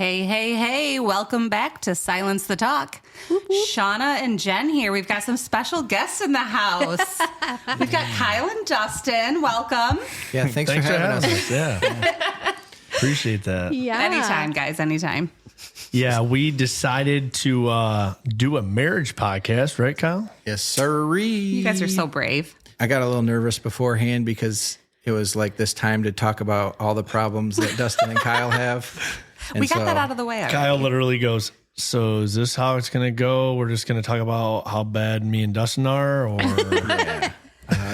Hey, welcome back to Silence the Talk. Shauna and Jen here. We've got some special guests in the house. We've got Kyle and Dustin. Welcome. Yeah, thanks for having us. Yeah. Appreciate that. Yeah. Anytime, guys, anytime. Yeah, we decided to do a marriage podcast, right, Kyle? Yes, sirree. You guys are so brave. I got a little nervous beforehand because it was like this time to talk about all the problems that Dustin and Kyle have. And we got that out of the way already. Kyle literally goes, so is this how it's going to go? We're just going to talk about how bad me and Dustin are? Or Yeah.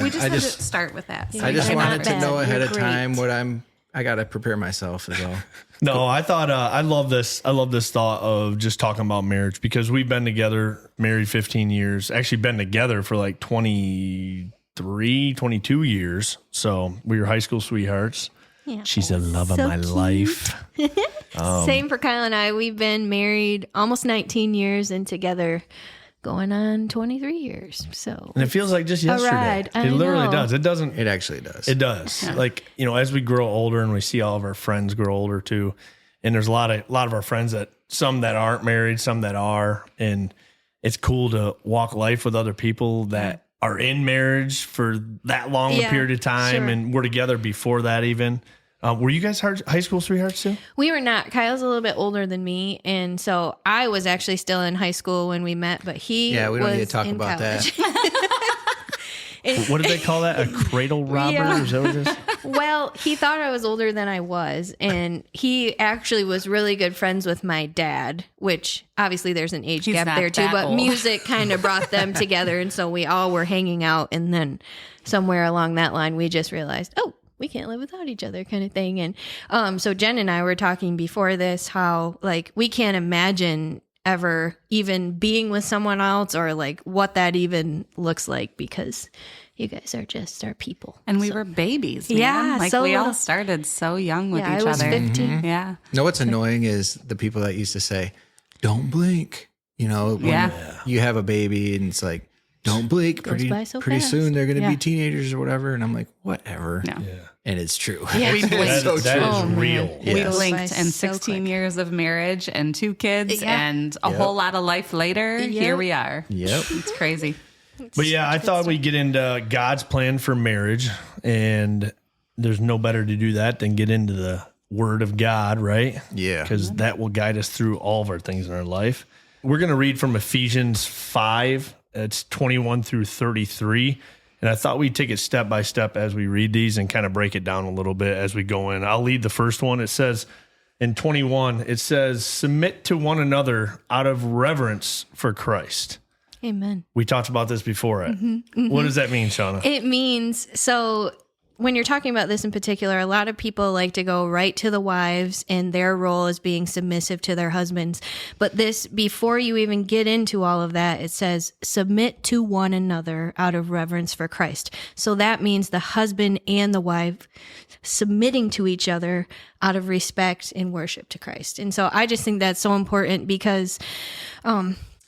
We just had to start with that. So I just You're wanted not to bad. know ahead You're of time great. what I got to prepare myself as well. No, I thought I love this. I love this thought of just talking about marriage because we've been together, married 15 years, actually been together for like 23, 22 years. So we were high school sweethearts. Yeah. She's the love of So my cute. life. Same for Kyle and I. We've been married almost 19 years and together going on 23 years. So And it feels like just yesterday. ride. I It literally know. does. It doesn't. It actually does. It does. Like, you know, as we grow older and we see all of our friends grow older too, and there's a lot of our friends that some that aren't married, some that are, and it's cool to walk life with other people that are in marriage for that long a Yeah, period of time, sure. and we're together before that even. Were you guys high school sweethearts too? we were not. Kyle's a little bit older than me. And so I was actually still in high school when we met, but he Yeah, we don't was need to talk in about college. What did they call that? A cradle robber? Yeah. Is that what it is? Well, he thought I was older than I was, and he actually was really good friends with my dad, which obviously there's an age He's gap not there too, that but old. music kind of brought them together, and so we all were hanging out, and then somewhere along that line, we just realized, oh, we can't live without each other kind of thing. And so Jen and I were talking before this how, like, we can't imagine ever even being with someone else or, like, what that even looks like because you guys are just our people. And we were babies, man. Yeah, Like, so we all little. started so young with Yeah, each I was other. 15. Yeah. No, what's annoying is the people that used to say, don't blink. You know, when Yeah. you have a baby and it's like, don't blink. Goes by so Pretty fast. soon they're going to Yeah. be teenagers or whatever. And I'm like, whatever. No. And it's true. Yeah. We blinked. so That true. is Oh, man. real. Yeah. We Yes. blinked Goes by in so 16 quick. years of marriage and 2 kids Yeah. and a whole lot of life later. Yep. Here we are. Yep. It's crazy. But yeah, I thought we'd get into God's plan for marriage, and there's no better to do that than get into the Word of God, right? Yeah. Because that will guide us through all of our things in our life. We're going to read from Ephesians 5. It's 21 through 33. And I thought we'd take it step by step as we read these and kind of break it down a little bit as we go in. I'll lead the first one. It says in 21, it says, submit to one another out of reverence for Christ. Amen. We talked about this before. What does that mean, Shauna? It means, so when you're talking about this in particular, a lot of people like to go right to the wives and their role as being submissive to their husbands. But this, before you even get into all of that, it says, submit to one another out of reverence for Christ. So that means the husband and the wife submitting to each other out of respect and worship to Christ. And so I just think that's so important because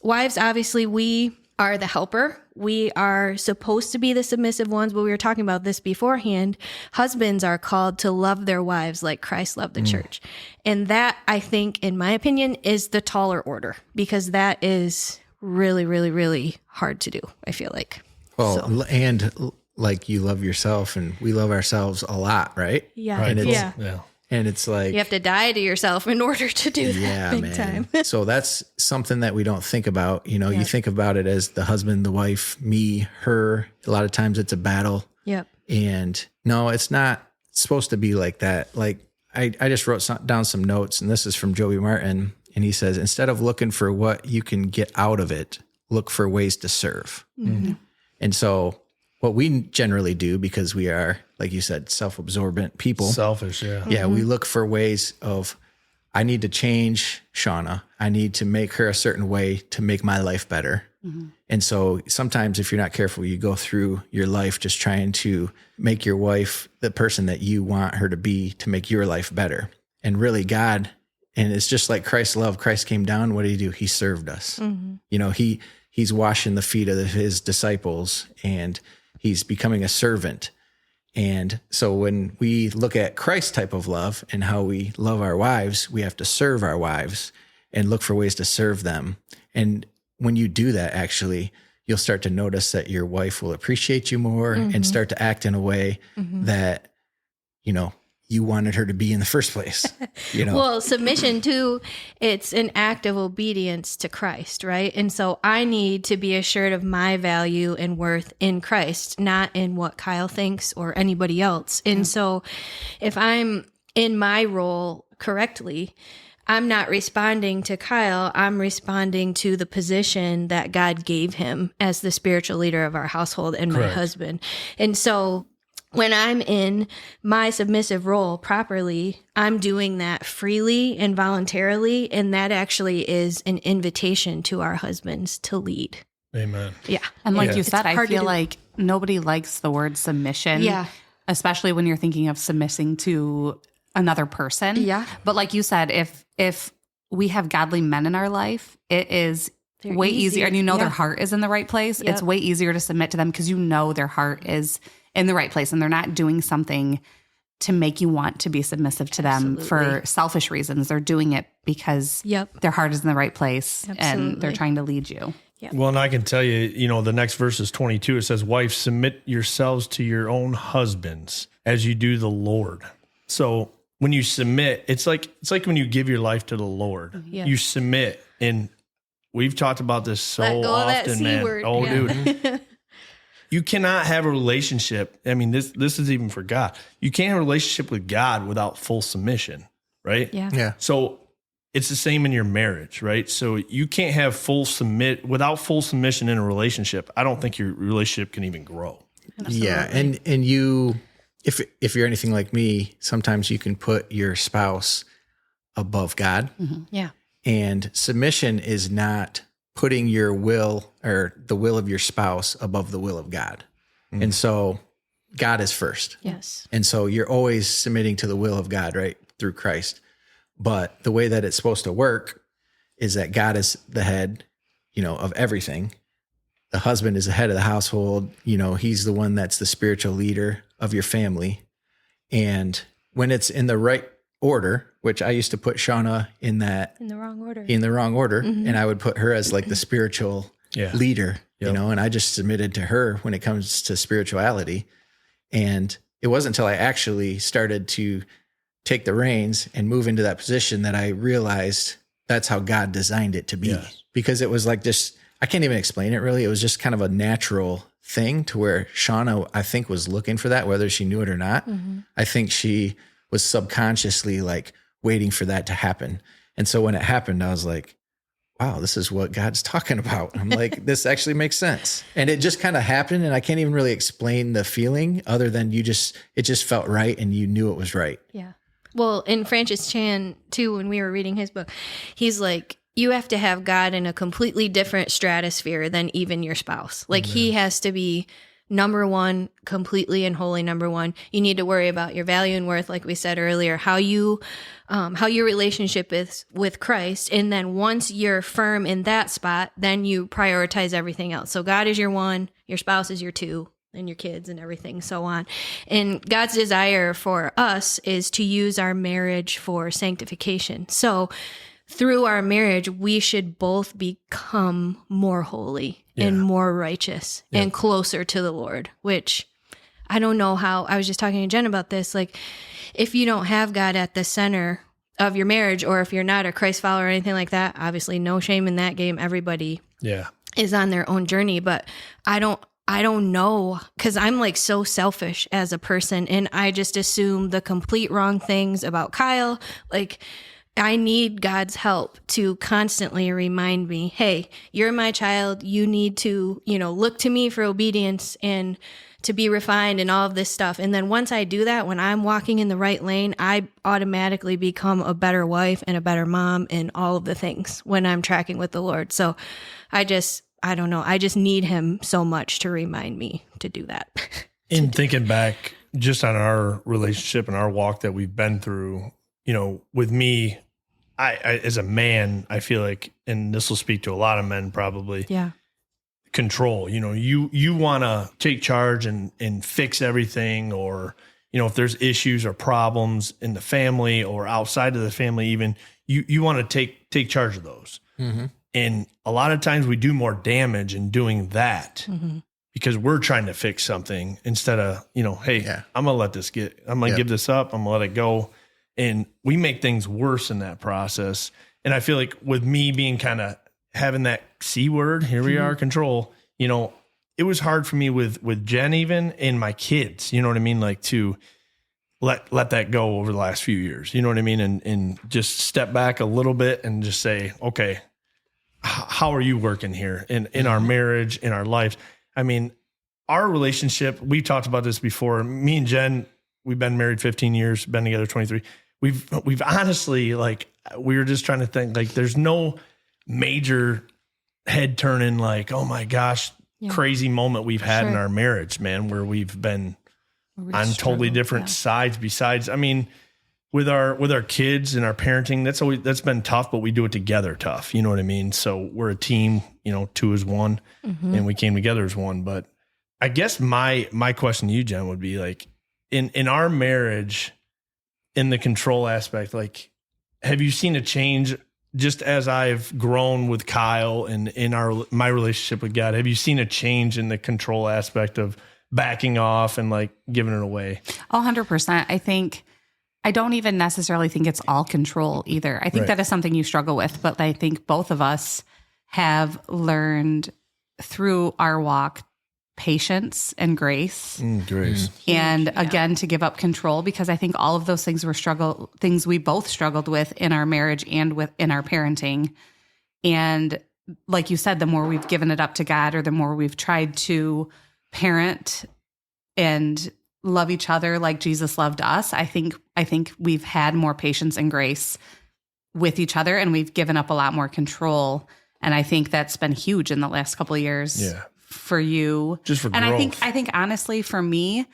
wives, obviously, we are the helper. We are supposed to be the submissive ones, but we were talking about this beforehand. Husbands are called to love their wives like Christ loved the church. And that, I think, in my opinion, is the taller order because that is really, really, really hard to do, I feel like. Well, and like you love yourself and we love ourselves a lot, right? Yeah. And it's, Yeah. Yeah. And it's like, You have to die to yourself in order to do that yeah, big man. time. So that's something that we don't think about. You know, you think about it as the husband, the wife, me, her. A lot of times it's a battle. Yep. And no, it's not supposed to be like that. Like I just wrote down some notes, and this is from Joey Martin. And he says, instead of looking for what you can get out of it, look for ways to serve. Mm-hmm. And so what we generally do, because we are, like you said, self-absorbent people. Selfish, yeah. Yeah, we look for ways of, I need to change Shauna. I need to make her a certain way to make my life better. And so sometimes if you're not careful, you go through your life just trying to make your wife the person that you want her to be to make your life better. And really God, and it's just like Christ's love. Christ came down. What did he do? He served us. You know, he's washing the feet of his disciples and he's becoming a servant. And so when we look at Christ's type of love and how we love our wives, we have to serve our wives and look for ways to serve them. And when you do that, actually, you'll start to notice that your wife will appreciate you more and start to act in a way that, you wanted her to be in the first place. Well, submission too, it's an act of obedience to Christ, right? And so I need to be assured of my value and worth in Christ, not in what Kyle thinks or anybody else. And so if I'm in my role correctly, I'm not responding to Kyle. I'm responding to the position that God gave him as the spiritual leader of our household and my husband. And so when I'm in my submissive role properly, I'm doing that freely and voluntarily. And that actually is an invitation to our husbands to lead. Amen. Yeah. And like you said, I feel like nobody likes the word submission. Yeah. Especially when you're thinking of submitting to another person. Yeah. But like you said, if we have godly men in our life, it is way easier. And their heart is in the right place. It's way easier to submit to them because their heart is in the right place and they're not doing something to make you want to be submissive to them for selfish reasons. They're doing it because their heart is in the right place and they're trying to lead you. Yep. Well, and I can tell you, the next verse is 22. It says, wives, submit yourselves to your own husbands as you do the Lord. So when you submit, it's like when you give your life to the Lord, you submit. And we've talked about this so often, man. Word. Oh, dude. You cannot have a relationship. I mean, this is even for God. You can't have a relationship with God without full submission, right? Yeah. So it's the same in your marriage, right? So you can't have without full submission in a relationship. I don't think your relationship can even grow. Absolutely. Yeah. And you, if you're anything like me, sometimes you can put your spouse above God. Yeah. And submission is not putting your will or the will of your spouse above the will of God. And so God is first. Yes. And so you're always submitting to the will of God, right? Through Christ. But the way that it's supposed to work is that God is the head, of everything. The husband is the head of the household. He's the one that's the spiritual leader of your family. And when it's in the right order, which I used to put Shauna in the wrong order. And I would put her as like the spiritual leader, and I just submitted to her when it comes to spirituality. And it wasn't until I actually started to take the reins and move into that position that I realized that's how God designed it to be. Because it was like this, I can't even explain it really. It was just kind of a natural thing to where Shauna, I think, was looking for that, whether she knew it or not. I think she was subconsciously like waiting for that to happen. And so when it happened, I was like, wow, this is what God's talking about. I'm like, this actually makes sense. And it just kind of happened. And I can't even really explain the feeling other than it just felt right. And you knew it was right. Yeah. Well, in Francis Chan too, when we were reading his book, he's like, you have to have God in a completely different stratosphere than even your spouse. Like he has to be number one, completely and wholly number one. You need to worry about your value and worth, like we said earlier, how your relationship is with Christ. And then once you're firm in that spot, then you prioritize everything else. So God is your one, your spouse is your two, and your kids and everything, so on. And God's desire for us is to use our marriage for sanctification. So through our marriage, we should both become more holy and more righteous and closer to the Lord, which I don't know how. I was just talking to Jen about this. Like, if you don't have God at the center of your marriage, or if you're not a Christ follower or anything like that, obviously no shame in that game. Everybody is on their own journey, but I don't know, because I'm like so selfish as a person, and I just assume the complete wrong things about Kyle. Like, I need God's help to constantly remind me, hey, you're my child. You need to, look to me for obedience and to be refined and all of this stuff. And then once I do that, when I'm walking in the right lane, I automatically become a better wife and a better mom and all of the things when I'm tracking with the Lord. So I don't know. I just need him so much to remind me to do that. In thinking back just on our relationship and our walk that we've been through, with me, I as a man, I feel like, and this will speak to a lot of men probably. Yeah. control. You want to take charge and fix everything, or, if there's issues or problems in the family or outside of the family, even you want to take charge of those. Mm-hmm. And a lot of times we do more damage in doing that because we're trying to fix something instead of, hey, I'm going to give this up. I'm going to let it go. And we make things worse in that process. And I feel like with me being kind of having that C word, here we are, control, it was hard for me with Jen even and my kids, you know what I mean? Like to let that go over the last few years, you know what I mean? And just step back a little bit and just say, okay, how are you working here in our marriage, in our lives? I mean, our relationship, we talked about this before. Me and Jen, we've been married 15 years, been together 23. We've honestly, like, we were just trying to think, like, there's no major head turning, like, oh my gosh, crazy moment we've had in our marriage, man, where we've been on totally different sides besides, I mean, with our kids and our parenting, that's been tough, but we do it together tough. You know what I mean? So we're a team, two is one, and we came together as one. But I guess my question to you, Jen, would be like, in our marriage, in the control aspect, like, have you seen a change just as I've grown with Kyle and in my relationship with God? Have you seen a change in the control aspect of backing off and like giving it away? 100%. I don't even necessarily think it's all control either. I think that is something you struggle with, but I think both of us have learned through our walk patience and grace. Grace. And again, to give up control, because I think all of those things things we both struggled with in our marriage and in our parenting. And like you said, the more we've given it up to God, or the more we've tried to parent and love each other like Jesus loved us, I think we've had more patience and grace with each other, and we've given up a lot more control. And I think that's been huge in the last couple of years for you. Just for and growth. I think honestly, for me,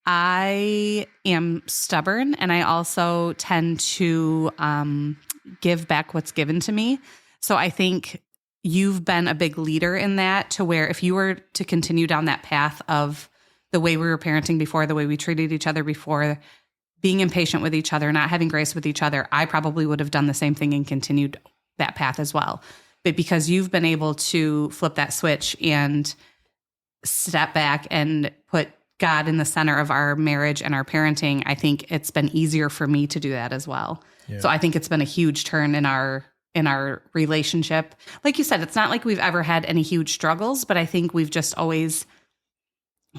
I am stubborn, and I also tend to give back what's given to me. So I think you've been a big leader in that, to where if you were to continue down that path of the way we were parenting before, the way we treated each other before, being impatient with each other, not having grace with each other, I probably would have done the same thing and continued that path as well. But because you've been able to flip that switch and step back and put God in the center of our marriage and our parenting, I think it's been easier for me to do that as well. Yeah. So I think it's been a huge turn in our relationship. Like you said, it's not like we've ever had any huge struggles, but I think we've just always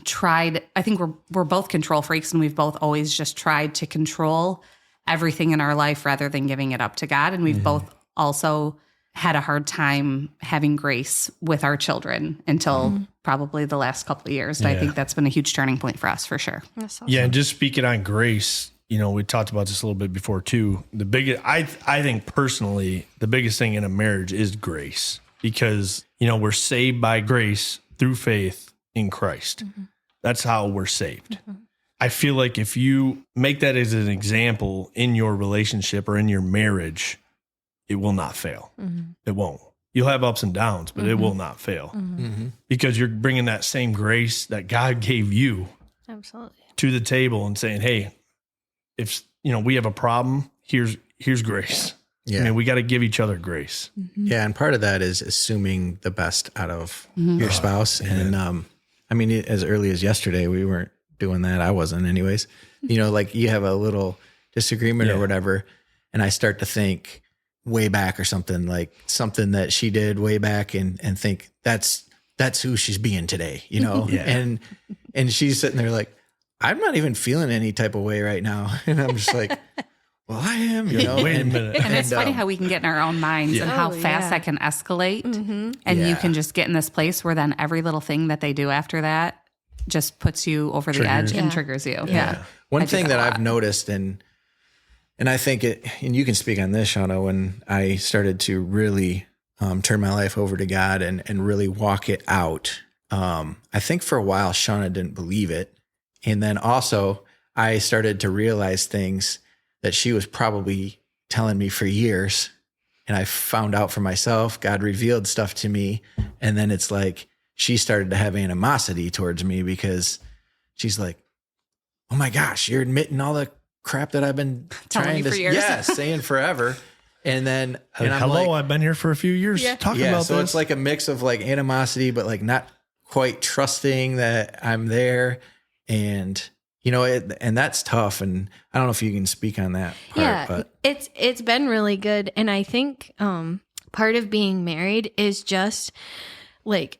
tried. I think we're both control freaks, and we've both always just tried to control everything in our life rather than giving it up to God. And we've both also had a hard time having grace with our children until probably the last couple of years. And I think that's been a huge turning point for us, for sure. That's awesome. Yeah. And just speaking on grace, we talked about this a little bit before too. The biggest, I think personally, the biggest thing in a marriage is grace, because, we're saved by grace through faith in Christ. That's how we're saved. I feel like if you make that as an example in your relationship or in your marriage, it will not fail. It won't. You'll have ups and downs, but it will not fail because you're bringing that same grace that God gave you to the table and saying, hey, if we have a problem, here's grace. Yeah. I mean, we got to give each other grace. Yeah. And part of that is assuming the best out of your spouse. And, I mean, as early as yesterday, we weren't doing that. I wasn't anyways, like you have a little disagreement or whatever. And I start to think way back or something, like something that she did way back, and think that's who she's being today, and she's sitting there like, I'm not even feeling any type of way right now. And I'm just like, well, I am, Wait a minute. And it's funny how we can get in our own minds and how fast that can escalate. And you can just get in this place where then every little thing that they do after that just puts you over the edge and triggers you. Yeah. One thing that I've noticed, and I think and you can speak on this, Shauna, when I started to really turn my life over to God and really walk it out. I think for a while, Shauna didn't believe it. And then also I started to realize things that she was probably telling me for years. And I found out for myself, God revealed stuff to me. And then it's like, she started to have animosity towards me because she's like, oh my gosh, you're admitting all the crap that I've been trying to saying forever. And then, and I'm hello, like, I've been here for a few years talking about so this. it's like a mix of like animosity, but like not quite trusting that I'm there. And, you know, and that's tough. And I don't know if you can speak on that part, but it's been really good. And I think, part of being married is just like,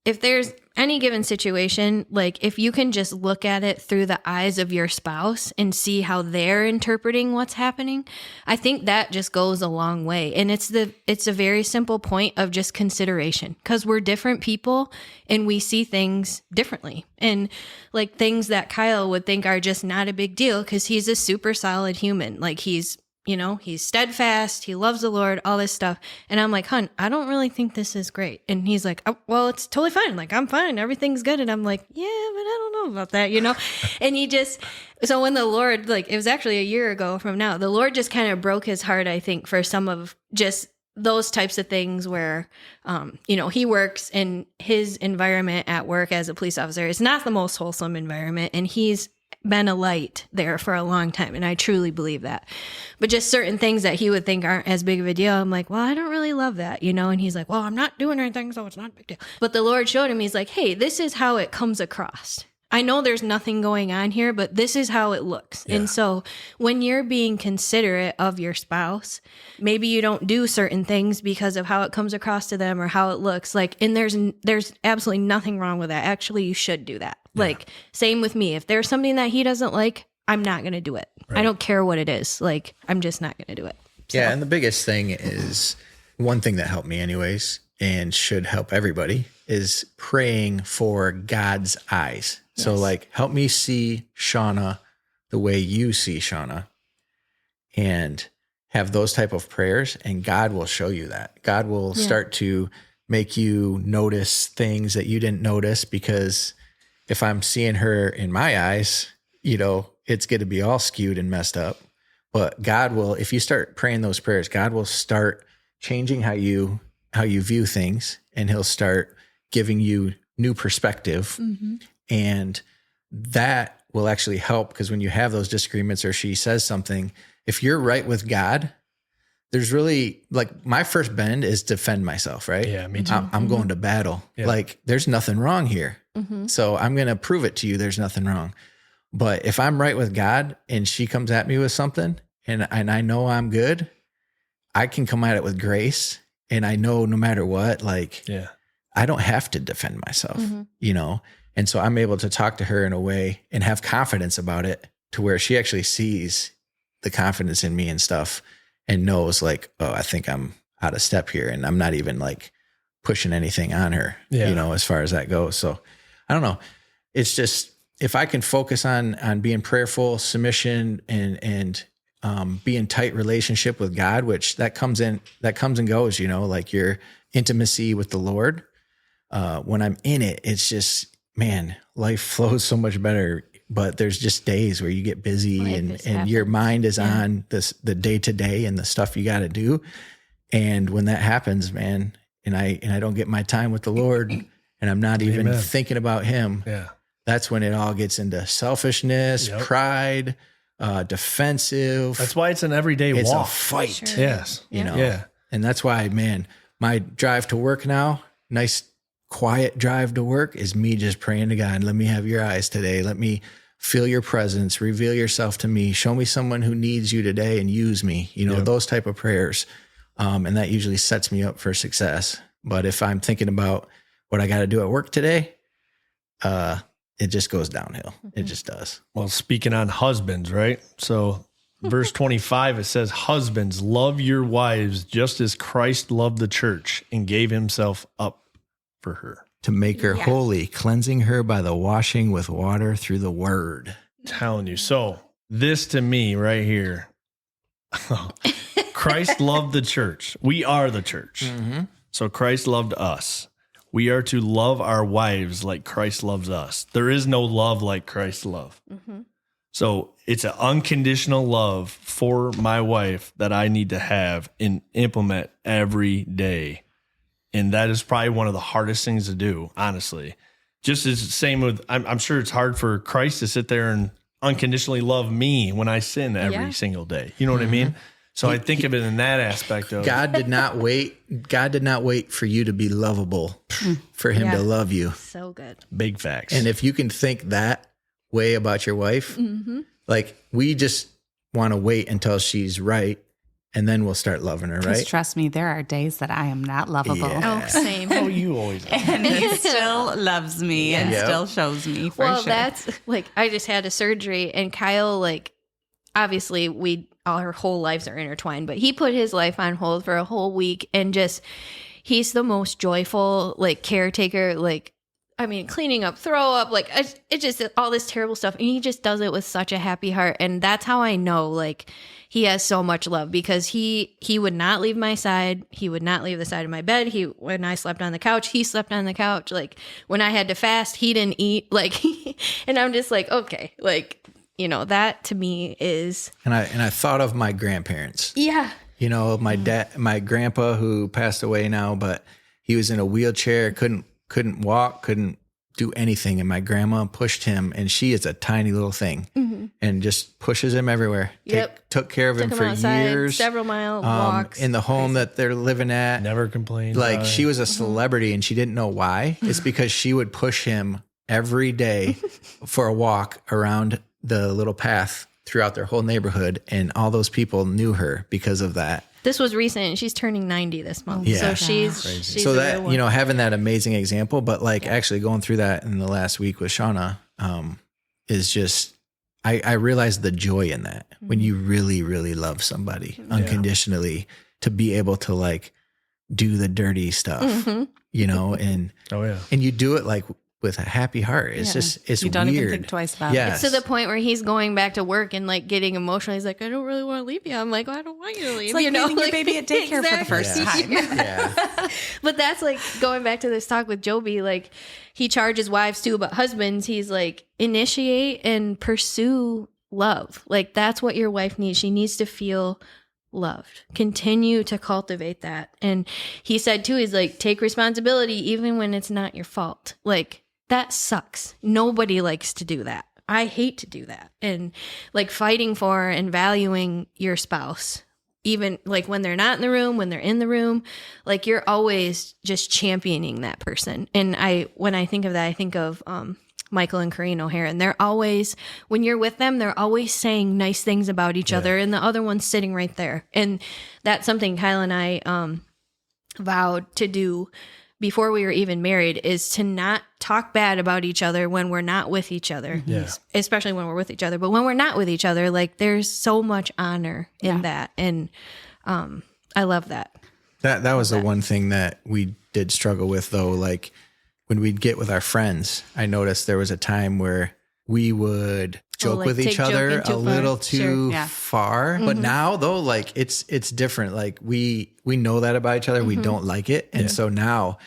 if there's any given situation, like if you can just look at it through the eyes of your spouse and see how they're interpreting what's happening, I think that just goes a long way. And it's a very simple point of just consideration, because we're different people and we see things differently. And like things that Kyle would think are just not a big deal because he's a super solid human. Like he's steadfast. He loves the Lord, all this stuff. And I'm like, hon, I don't really think this is great. And he's like, oh, well, it's totally fine. Like, I'm fine. Everything's good. And I'm like, yeah, but I don't know about that, And so when the Lord, like, it was actually a year ago from now, the Lord just kind of broke his heart, I think, for some of just those types of things where, he works in his environment at work as a police officer. It's not the most wholesome environment. And he's been a light there for a long time. And I truly believe that. But just certain things that he would think aren't as big of a deal. I'm like, well, I don't really love that, And he's like, well, I'm not doing anything, so it's not a big deal. But the Lord showed him, he's like, hey, this is how it comes across. I know there's nothing going on here, but this is how it looks. Yeah. And so when you're being considerate of your spouse, maybe you don't do certain things because of how it comes across to them or how it looks like, and there's absolutely nothing wrong with that. Actually, you should do that. Yeah. Like same with me. If there's something that he doesn't like, I'm not going to do it. Right. I don't care what it is. Like, I'm just not going to do it. So. Yeah. And the biggest thing is one thing that helped me anyways, and should help everybody, is praying for God's eyes. Yes. So like, help me see Shauna the way you see Shauna, and have those type of prayers, and God will show you that. God will start to make you notice things that you didn't notice, because if I'm seeing her in my eyes, it's going to be all skewed and messed up. But God will, if you start praying those prayers, God will start changing how you view things, and he'll start giving you new perspective. Mm-hmm. And that will actually help, because when you have those disagreements or she says something, if you're right with God, there's really, like, my first bend is defend myself, right? Yeah, me too. I'm going to battle. Yeah. Like, there's nothing wrong here. Mm-hmm. So I'm going to prove it to you. There's nothing wrong. But if I'm right with God and she comes at me with something and I know I'm good, I can come at it with grace. And I know no matter what, I don't have to defend myself, And so I'm able to talk to her in a way and have confidence about it, to where she actually sees the confidence in me and stuff, and knows like, oh, I think I'm out of step here, and I'm not even like pushing anything on her, as far as that goes. So I don't know. It's just, if I can focus on being prayerful, submission, and be in tight relationship with God, which that comes and goes, like your intimacy with the Lord. When I'm in it, it's just, man, life flows so much better. But there's just days where you get busy and your mind is on the day to day and the stuff you got to do. And when that happens, man, and I don't get my time with the Lord, and I'm not even thinking about him. Yeah. That's when it all gets into selfishness, pride, defensive. That's why it's an everyday walk. It's a fight. Sure. Yes. And that's why, man, my drive to work now, nice, quiet drive to work, is me just praying to God, let me have your eyes today. Let me feel your presence, reveal yourself to me, show me someone who needs you today and use me, those type of prayers. And that usually sets me up for success. But if I'm thinking about what I got to do at work today, it just goes downhill. Mm-hmm. It just does. Well, speaking on husbands, right? So verse 25, it says, husbands, love your wives just as Christ loved the church and gave himself up for her, to make her holy, cleansing her by the washing with water through the word. I'm telling you. So this to me right here, Christ loved the church. We are the church. Mm-hmm. So Christ loved us. We are to love our wives like Christ loves us. There is no love like Christ's love. Mm-hmm. So it's an unconditional love for my wife that I need to have and implement every day. And that is probably one of the hardest things to do, honestly. Just as the same with, I'm sure it's hard for Christ to sit there and unconditionally love me when I sin every single day. You know what I mean? So I think of it in that aspect of God did not wait. God did not wait for you to be lovable for him to love you. So good. big facts. And if you can think that way about your wife, like we just want to wait until she's right. And then we'll start loving her, right? Trust me, there are days that I am not lovable. Yeah. Oh, same. Oh, you always are. And he still loves me and still shows me for sure. That's like, I just had a surgery and Kyle, like, obviously all our whole lives are intertwined, but he put his life on hold for a whole week and just, he's the most joyful, like, caretaker, like, I mean, cleaning up, throw up, like, it's just all this terrible stuff. And he just does it with such a happy heart. And that's how I know, like, he has so much love because he would not leave my side. He would not leave the side of my bed. When I slept on the couch, he slept on the couch. Like, when I had to fast, he didn't eat. Like, and I'm just like, okay, like, you know, that to me is. And I thought of my grandparents. Yeah. You know, my grandpa who passed away now, but he was in a wheelchair, couldn't walk, couldn't do anything. And my grandma pushed him, and she is a tiny little thing and just pushes him everywhere. Took care of him for years. Several mile walks. In the home that they're living at. Never complained. Like she was a celebrity and she didn't know why. It's because she would push him every day for a walk around the little path throughout their whole neighborhood. And all those people knew her because of that. This was recent. She's turning 90 this month. Yeah. So she's so a that, real one. you know, having that amazing example, but like actually going through that in the last week with Shauna, is just, I realized the joy in that when you really, really love somebody unconditionally to be able to like do the dirty stuff, you know, and, and you do it like with a happy heart. It's just, it's you don't weird. even think twice about it. It's to the point where he's going back to work and like getting emotional. He's like, I don't really want to leave you. I'm like, well, I don't want you to leave. It's like you know, leaving your baby at daycare for the first time. Yeah. But that's like going back to this talk with Joby. Like he charges wives too, but husbands, he's like, initiate and pursue love. Like that's what your wife needs. She needs to feel loved. Continue to cultivate that. And he said too, he's like, take responsibility even when it's not your fault. Like that sucks. Nobody likes to do that. I hate to do that. And like fighting for and valuing your spouse, even like when they're not in the room, when they're in the room, like you're always just championing that person. And when I think of that, I think of Michael and Corinne O'Hara, and they're always, when you're with them, they're always saying nice things about each other, and the other one's sitting right there. And that's something Kyle and I vowed to do before we were even married, is to not talk bad about each other when we're not with each other, especially when we're with each other. But when we're not with each other, like there's so much honor in that. And I love that. That was the one thing that we did struggle with though. Like when we'd get with our friends, I noticed there was a time where we would joke with each other a little too far. But now though, like it's different. Like we know that about each other. We don't like it. And so now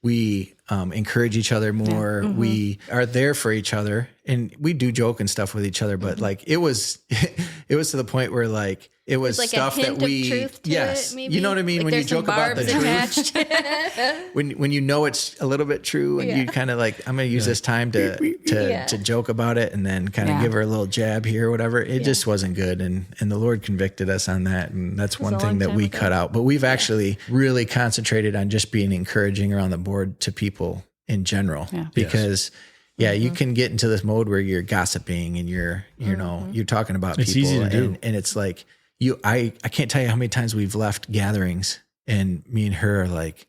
we encourage each other more. We are there for each other, and we do joke and stuff with each other. But like it was to the point where like it was like stuff a hint that we of truth to it, maybe? You know what I mean? Like when you there's some joke about the barbs truth, when you know it's a little bit true, and you kind of like, I'm going to use this time to joke about it, and then kind of give her a little jab here or whatever. It just wasn't good, and the Lord convicted us on that, and that's one thing that we cut out. But we've actually really concentrated on just being encouraging around the board to people in general, because you can get into this mode where you're gossiping and you're talking about people. It's easy to do. And it's like I can't tell you how many times we've left gatherings and me and her are like,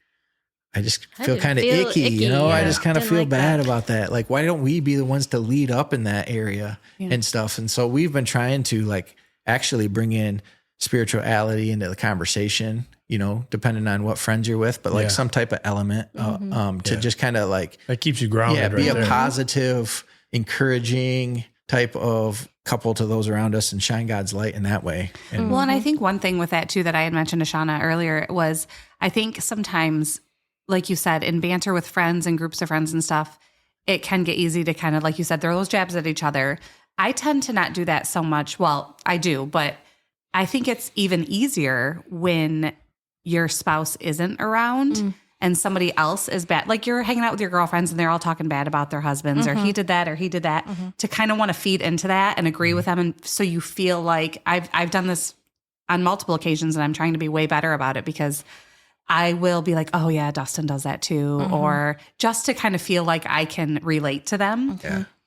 I just feel kind of icky, you know, I just kind of feel bad about that. Like, why don't we be the ones to lead up in that area and stuff? And so we've been trying to like actually bring in spirituality into the conversation, you know, depending on what friends you're with, but like some type of element to just kind of like, that keeps you grounded. Be a positive, encouraging type of couple to those around us and shine God's light in that way. And well, and I think one thing with that too, that I had mentioned to Shauna earlier was, I think sometimes, like you said, in banter with friends and groups of friends and stuff, it can get easy to kind of, like you said, throw those jabs at each other. I tend to not do that so much. Well, I do, but I think it's even easier when your spouse isn't around and somebody else is bad, like you're hanging out with your girlfriends and they're all talking bad about their husbands or he did that, to kind of want to feed into that and agree with them. And so you feel like I've done this on multiple occasions and I'm trying to be way better about it because I will be like, oh yeah, Dustin does that too. Or just to kind of feel like I can relate to them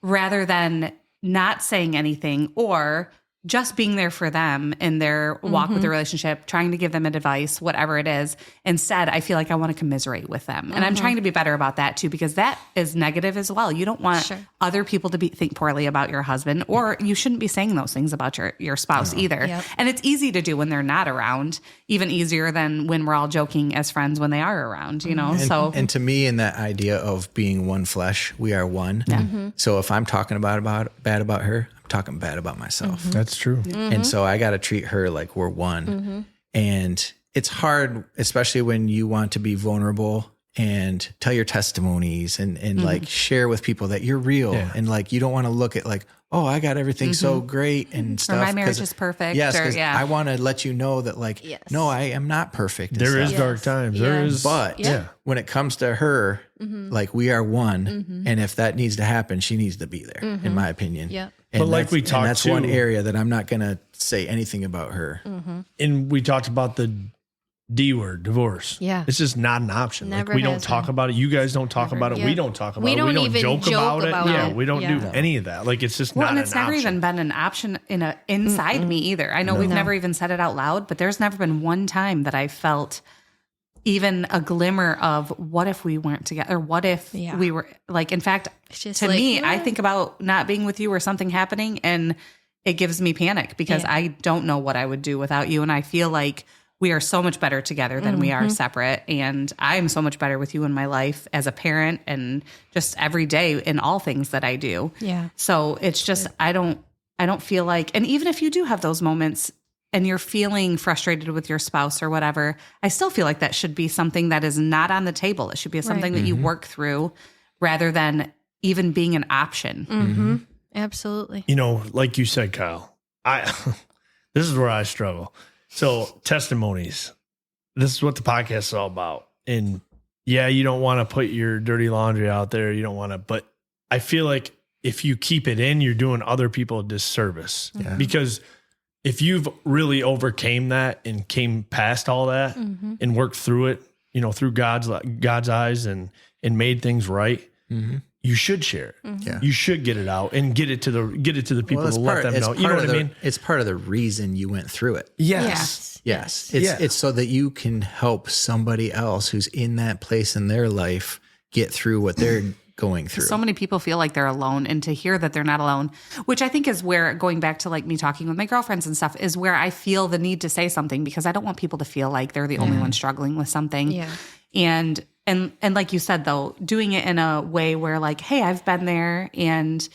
rather than not saying anything or just being there for them in their walk with the relationship, trying to give them advice, whatever it is. Instead, I feel like I want to commiserate with them. And I'm trying to be better about that too, because that is negative as well. You don't want other people to think poorly about your husband, or you shouldn't be saying those things about your spouse either. Yep. And it's easy to do when they're not around, even easier than when we're all joking as friends when they are around, you know? And to me, in that idea of being one flesh, we are one. Yeah. So if I'm talking bad about her, I'm talking bad about myself. That's true. And so I got to treat her like we're one. And it's hard, especially when you want to be vulnerable and tell your testimonies and like share with people that you're real. And like, you don't want to look at like, oh, I got everything so great and stuff. Or my marriage is perfect. Yes, because I want to let you know that like, no, I am not perfect. There is dark times. There is. But when it comes to her, like we are one. And if that needs to happen, she needs to be there, in my opinion. Yeah. But like we talked, that's one area that I'm not going to say anything about her. And we talked about the D word, divorce. Yeah. It's just not an option. Like we don't talk about it. You guys don't talk about it. We don't talk about it. We don't even joke about it. Yeah. We don't do any of that. Like it's just not an option. And it's never even been an option inside me either. I know we've never even said it out loud, but there's never been one time that I felt even a glimmer of what if we weren't together? What if we were like, in fact, to me, I think about not being with you or something happening and it gives me panic because I don't know what I would do without you. And I feel like we are so much better together than we are separate. And I am so much better with you in my life as a parent and just every day in all things that I do. Yeah. So it's just, I don't feel like, and even if you do have those moments and you're feeling frustrated with your spouse or whatever, I still feel like that should be something that is not on the table. It should be something that you work through rather than even being an option. Absolutely. You know, like you said, Kyle, this is where I struggle. So testimonies, this is what the podcast is all about. And you don't want to put your dirty laundry out there. You don't want to, but I feel like if you keep it in, you're doing other people a disservice because if you've really overcame that and came past all that and worked through it, you know, through God's eyes and made things right, you should share it. Yeah. You should get it out and get it to the people to let them know. You know what I mean? It's part of the reason you went through it. Yes. It's so that you can help somebody else who's in that place in their life get through what they're going through. So many people feel like they're alone, and to hear that they're not alone, which I think is where, going back to like me talking with my girlfriends and stuff, is where I feel the need to say something because I don't want people to feel like they're the only one struggling with something. Yeah. And like you said, though, doing it in a way where like, hey, I've been there and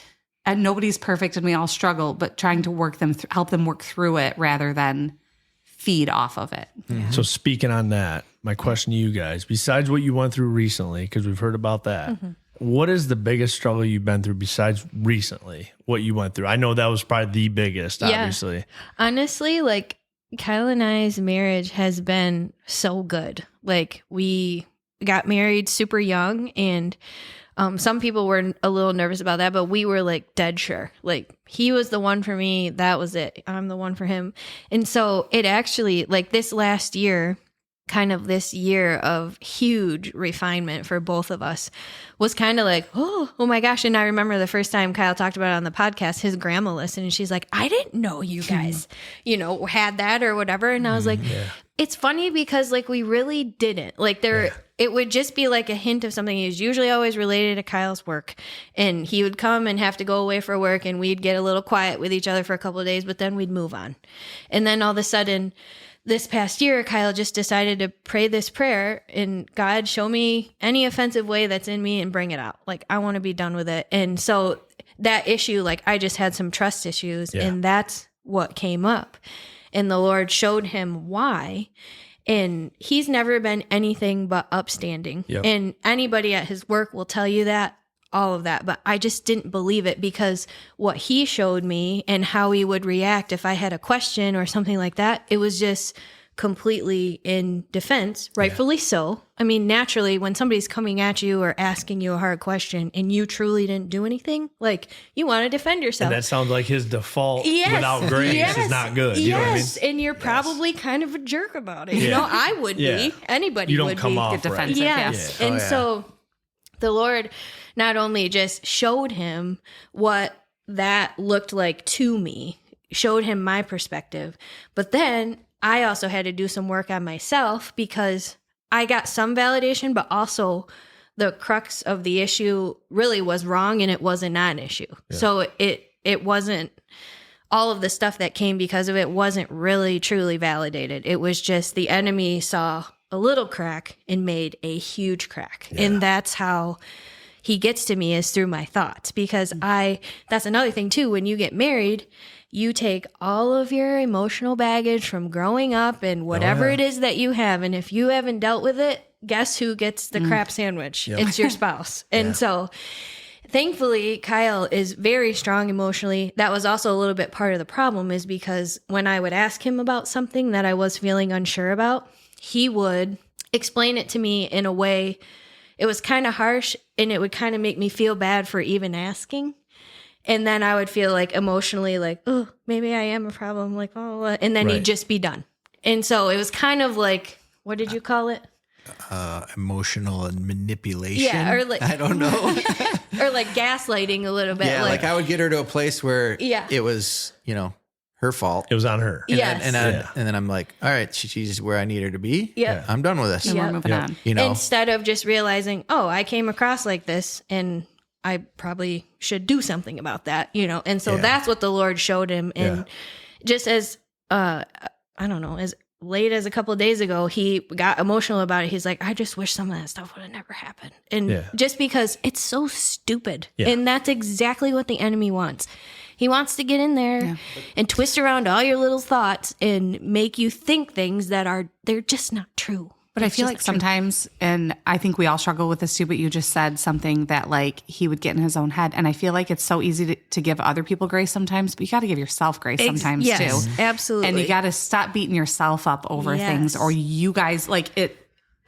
nobody's perfect and we all struggle, but trying to help them work through it rather than feed off of it. So speaking on that, my question to you guys, besides what you went through recently, because we've heard about that, what is the biggest struggle you've been through besides recently, what you went through? I know that was probably the biggest, obviously. Honestly, like Kyle and I's marriage has been so good. Like we got married super young and some people were a little nervous about that, but we were like dead sure. Like he was the one for me. That was it. I'm the one for him. And so it actually, like this last year, kind of this year of huge refinement for both of us was kind of like, oh my gosh. And I remember the first time Kyle talked about it on the podcast, his grandma listened and she's like, I didn't know you guys, had that or whatever. And I was like, it's funny because like we really didn't. Like it would just be like a hint of something. He was usually always related to Kyle's work. And he would come and have to go away for work and we'd get a little quiet with each other for a couple of days, but then we'd move on. And then all of a sudden, this past year, Kyle just decided to pray this prayer and God, show me any offensive way that's in me and bring it out. Like, I want to be done with it. And so that issue, like I just had some trust issues and that's what came up. And the Lord showed him why. And he's never been anything but upstanding. Yep. And anybody at his work will tell you that, all of that. But I just didn't believe it because what he showed me and how he would react if I had a question or something like that, it was just completely in defense, rightfully so. I mean, naturally, when somebody's coming at you or asking you a hard question and you truly didn't do anything, like, you want to defend yourself. And that sounds like his default without grace is not good. You know what I mean? And you're probably kind of a jerk about it. You know, I would be. Anybody you don't would come be. off defensive. Yes. And so the Lord not only just showed him what that looked like to me, showed him my perspective, but then I also had to do some work on myself because I got some validation, but also the crux of the issue really was wrong and it wasn't not an issue. Yeah. So it wasn't, all of the stuff that came because of it wasn't really truly validated. It was just the enemy saw a little crack and made a huge crack. Yeah. And that's how he gets to me, is through my thoughts, because that's another thing too. When you get married, you take all of your emotional baggage from growing up and whatever it is that you have. And if you haven't dealt with it, guess who gets the crap sandwich? Yep. It's your spouse. And so thankfully, Kyle is very strong emotionally. That was also a little bit part of the problem, is because when I would ask him about something that I was feeling unsure about, he would explain it to me in a way, it was kind of harsh, and it would kind of make me feel bad for even asking. And then I would feel like emotionally like, oh, maybe I am a problem. Like, oh, and then he'd just be done. And so it was kind of like, what did you call it? Emotional and manipulation. Yeah, or like, I don't know. Or like gaslighting a little bit. Yeah, like I would get her to a place where it was, her fault. It was on her. And then I'm like, all right, she's where I need her to be. Yeah. I'm done with this. And we're moving on. Instead of just realizing, oh, I came across like this and I probably should do something about that, And so that's what the Lord showed him. And just as, I don't know, as late as a couple of days ago, he got emotional about it. He's like, I just wish some of that stuff would have never happened. And just because it's so stupid. Yeah. And that's exactly what the enemy wants. He wants to get in there and twist around all your little thoughts and make you think things that they're just not true. But I feel like sometimes, and I think we all struggle with this too, but you just said something that like he would get in his own head. And I feel like it's so easy to give other people grace sometimes, but you got to give yourself grace sometimes too. Absolutely. And you got to stop beating yourself up over things, or you guys like it.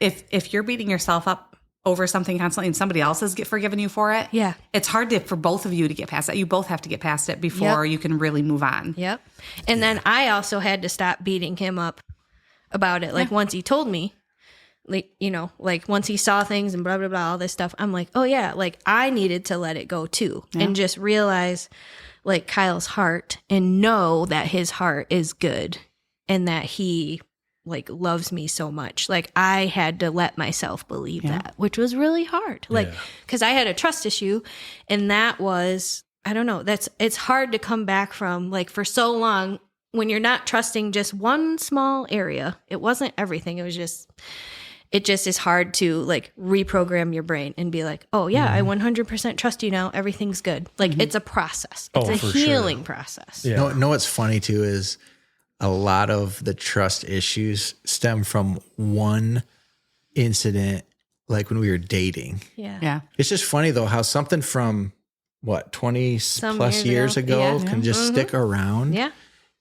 If you're beating yourself up over something constantly and somebody else has forgiven you for it, it's hard for both of you to get past that. You both have to get past it before you can really move on. Yep. And then I also had to stop beating him up about it. Like once he told me, like, like once he saw things and blah, blah, blah, all this stuff, I'm like, oh yeah, like I needed to let it go too. And just realize like Kyle's heart and know that his heart is good and that he like loves me so much. Like I had to let myself believe that, which was really hard. Like, cause I had a trust issue, and that was, I don't know, it's hard to come back from. Like for so long, when you're not trusting just one small area, it wasn't everything. It just is hard to like reprogram your brain and be like, oh yeah, I 100% trust you now. Everything's good. Like it's a process. It's a healing process. Yeah. No, what's funny too is a lot of the trust issues stem from one incident, like when we were dating. Yeah. It's just funny though, how something from 20 plus years ago can just stick around. Yeah.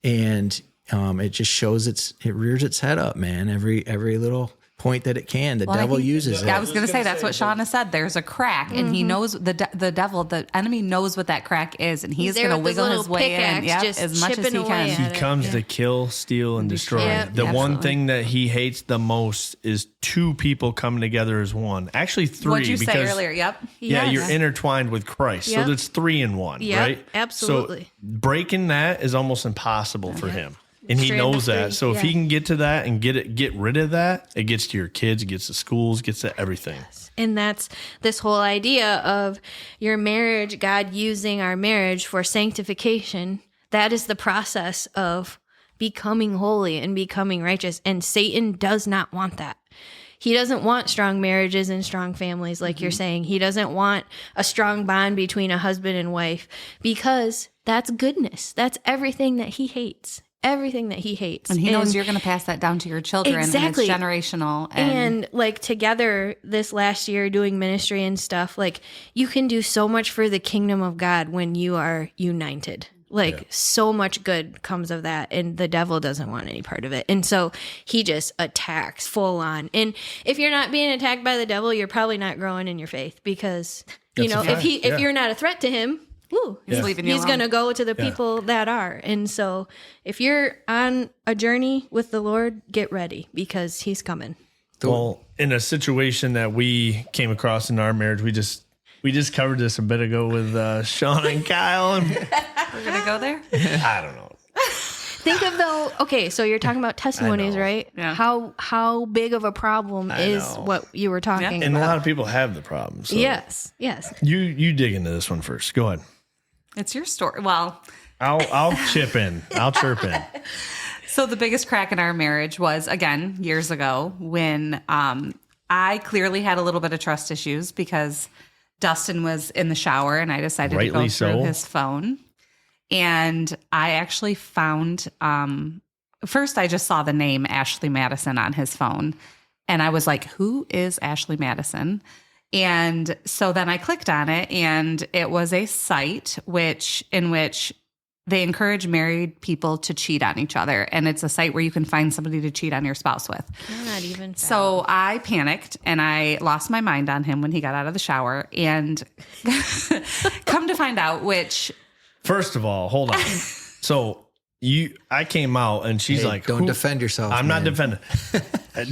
And it just shows it rears its head up, man. Every little point that it can, the devil uses it. I was going to say that's what Shauna said. There's a crack, and he knows the devil, the enemy knows what that crack is, and he's going to wiggle his way in, as much as he can. He comes to kill, steal, and destroy. The one thing that he hates the most is two people coming together as one. Actually, three. What'd you say earlier? Yep. Yeah, you're intertwined with Christ, so that's 3 in 1, right? Absolutely. So breaking that is almost impossible for him. And he knows that. So if he can get to that and get rid of that, it gets to your kids, it gets to schools, gets to everything. And that's this whole idea of your marriage, God using our marriage for sanctification. That is the process of becoming holy and becoming righteous. And Satan does not want that. He doesn't want strong marriages and strong families, like you're saying. He doesn't want a strong bond between a husband and wife, because that's goodness. That's everything that he hates. Everything that he hates. And he knows you're going to pass that down to your children. Exactly. And it's generational. And like together this last year doing ministry and stuff, like you can do so much for the kingdom of God when you are united. Like so much good comes of that, and the devil doesn't want any part of it. And so he just attacks full on. And if you're not being attacked by the devil, you're probably not growing in your faith, because if you're not a threat to him, he's going to go to the people that are. And so if you're on a journey with the Lord, get ready, because he's coming. Well, in a situation that we came across in our marriage, we just covered this a bit ago with Shauna and Kyle. And we're going to go there? I don't know. Think of okay, so you're talking about testimonies, right? Yeah. How big of a problem is what you were talking about? And a lot of people have the problem. So Yes. You dig into this one first. Go ahead. It's your story. Well, I'll chip in. I'll chirp in. So the biggest crack in our marriage was, again, years ago, when I clearly had a little bit of trust issues because Dustin was in the shower and I decided to go through his phone. And I actually found, first I just saw the name Ashley Madison on his phone. And I was like, who is Ashley Madison? And so then I clicked on it, and it was a site in which they encourage married people to cheat on each other. And it's a site where you can find somebody to cheat on your spouse with. Not even found. So I panicked and I lost my mind on him when he got out of the shower. And come to find out, which... First of all, hold on. So I came out and she's like, don't defend yourself. I'm not defending.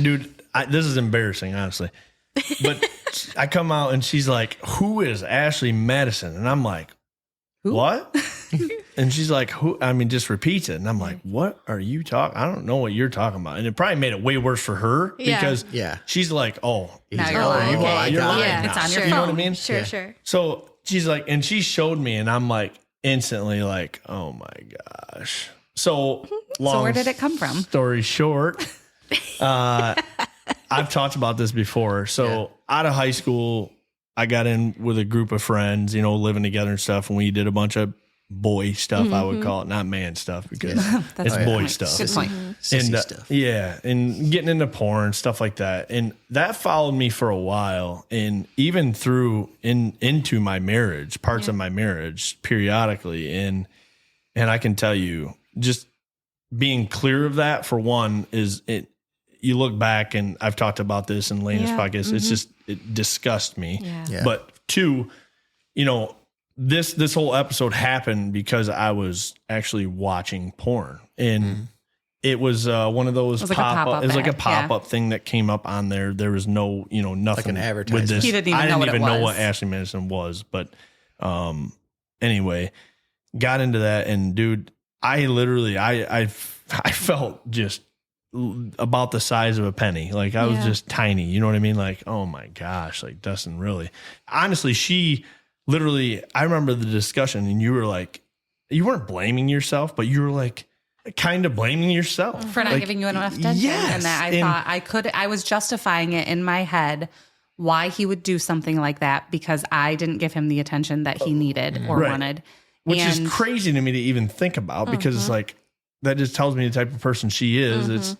Dude, this is embarrassing, honestly. But I come out and she's like, who is Ashley Madison? And I'm like, who? What? And she's like, who? I mean, just repeats it. And I'm like, what are you talking? I don't know what you're talking about. And it probably made it way worse for her because she's like, oh, now you're lying. You're lying. Yeah, it's on your phone. You know what I mean? Sure. So she's like, and she showed me, and I'm like, instantly like, oh my gosh. So where did it come from? Story short, I've talked about this before. So out of high school, I got in with a group of friends, living together and stuff. And we did a bunch of boy stuff, I would call it, not man stuff, because it's boy stuff. Good point. And stuff. And getting into porn, stuff like that. And that followed me for a while. And even through into my marriage, parts of my marriage periodically. And I can tell you, just being clear of that, for one, is it. You look back, and I've talked about this in Lena's podcast. It's it disgusts me. Yeah. But two, this whole episode happened because I was actually watching porn, and it was one of those pop-up. It was like a pop-up thing that came up on there. There was no, nothing like an advertisement. with this. He didn't even I didn't know even what it know was. what Ashley Madison was, but anyway, got into that, and dude, I literally I felt just about the size of a penny. Like I was just tiny. You know what I mean? Like, oh my gosh, like Dustin really. Honestly, she literally, I remember the discussion, and you were like, you weren't blaming yourself, but you were like kind of blaming yourself for not giving you enough attention. Yes. And that I was justifying it in my head why he would do something like that, because I didn't give him the attention that he needed or wanted. Which is crazy to me to even think about, because it's like, that just tells me the type of person she is. It's,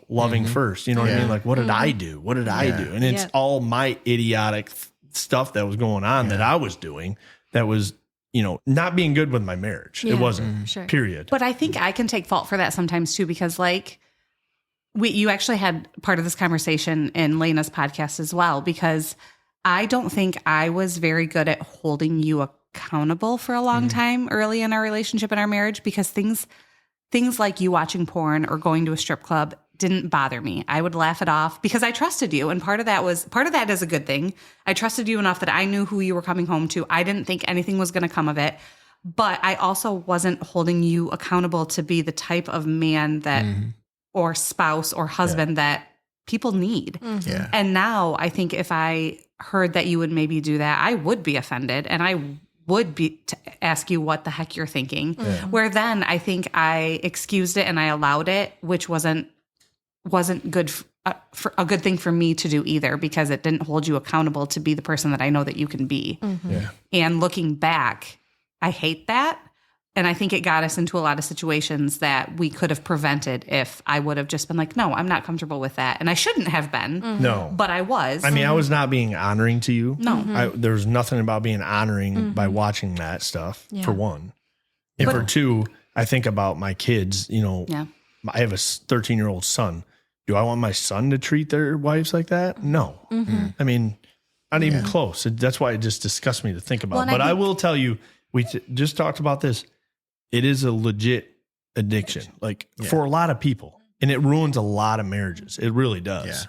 loving first. You know what I mean? Like, what did I do? What did I do? And it's all my idiotic stuff that was going on that I was doing that was, not being good with my marriage. It wasn't, period. But I think I can take fault for that sometimes too, because you actually had part of this conversation in Lena's podcast as well, because I don't think I was very good at holding you accountable for a long time early in our relationship and our marriage, because things like you watching porn or going to a strip club didn't bother me. I would laugh it off because I trusted you. And part of that is a good thing. I trusted you enough that I knew who you were coming home to. I didn't think anything was going to come of it. But I also wasn't holding you accountable to be the type of man that or spouse or husband that people need. Yeah. And now I think if I heard that you would maybe do that, I would be offended, and I would be to ask you what the heck you're thinking. Where then I think I excused it and I allowed it, which wasn't good for a good thing for me to do either, because it didn't hold you accountable to be the person that I know that you can be. And looking back, I hate that. And I think it got us into a lot of situations that we could have prevented if I would have just been like, no, I'm not comfortable with that. And I shouldn't have been. No. But I was. I mean, I was not being honoring to you. No. There was nothing about being honoring by watching that stuff, for one. And for two, I think about my kids, you know, I have a 13-year-old son. Do I want my son to treat their wives like that? No. I mean, not even close. That's why it just disgusts me to think about. But I will tell you, we just talked about this. It is a legit addiction, like for a lot of people, and it ruins a lot of marriages. It really does.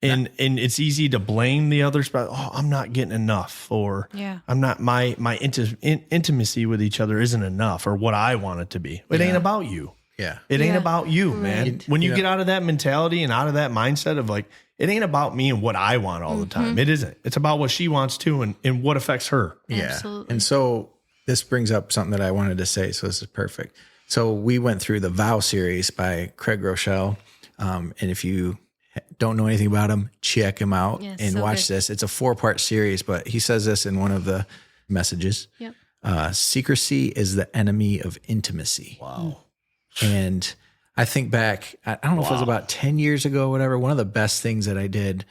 And it's easy to blame the other spouse. Oh, I'm not getting enough, or I'm not my intimacy with each other isn't enough, or what I want it to be. It ain't about you. It ain't about you, man. When you get out of that mentality and out of that mindset of like, it ain't about me and what I want all the time. It isn't. It's about what she wants too, and what affects her. Absolutely. And so this brings up something that I wanted to say. So this is perfect. So we went through the Vow series by Craig Rochelle. And if you don't know anything about him, check him out and watch this. It's a 4-part series, but he says this in one of the messages. Secrecy is the enemy of intimacy. Wow. And I think back, I don't know if it was about 10 years ago, whatever, one of the best things that I did.